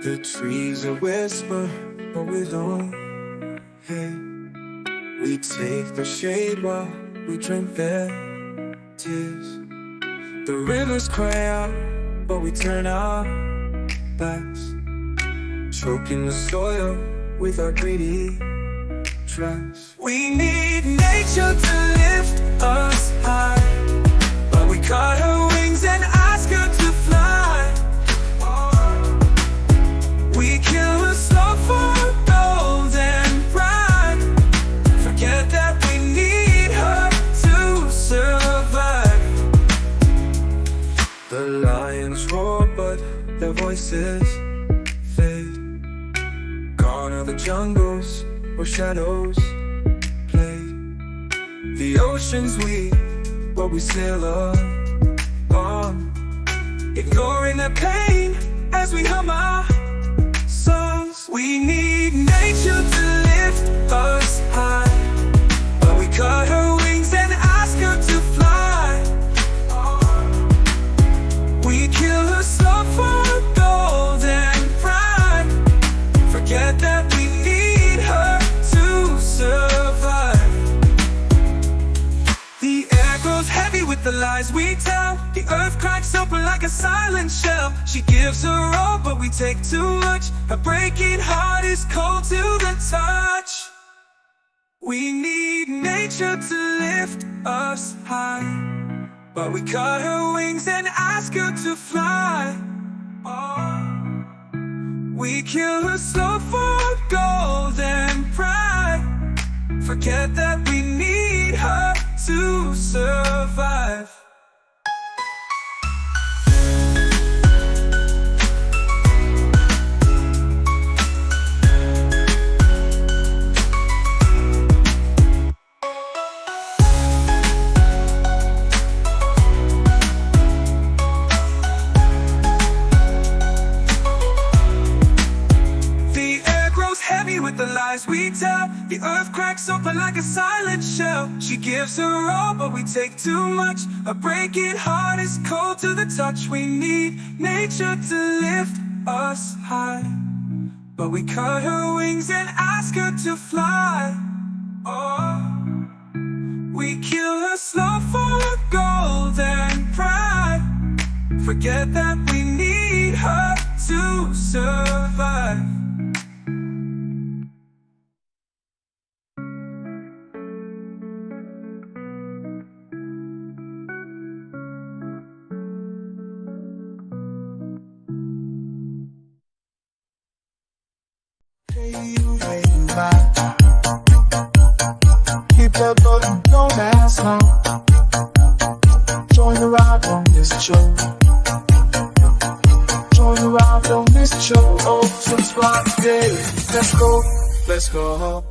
The trees are whisper, but we don't. Hey, we take the shade while we drink their tears. The rivers cry out, but we turn our backs, choking the soil with our greedy tracks. We need nature to lift us high, but we cut her wings and ask her to fly. We kill her slow for gold and pride, forget that we need her to survive. The lions roar, but their voices fade. Gone are the jungles where shadows play. The oceans weep, but we sail on, ignoring the pain as we hum our songs. We need nature to lift us high, but we cut her wings and ask her to fly. We kill her slow for gold and pride, forget that we need her to survive. The air grows heavy with the lies we tell. The earth cracks open like a silent shell. She gives her all, but we take too much. Her breaking heart is cold to the touch. We need nature to lift us high, but we cut her wings and ask her to fly. We kill her slow for gold and pride, forget that we need her to survive. With the lies we tell, the earth cracks open like a silent shell. She gives her all, but we take too much. A breaking heart is cold to the touch. We need nature to lift us high, but we cut her wings and ask her to fly. We kill her slow for gold and pride, forget that we need her to survive. Keep that button, don't ask how. Join the ride on this show. Join the ride on this show. Oh, subscribe today. Let's go, let's go.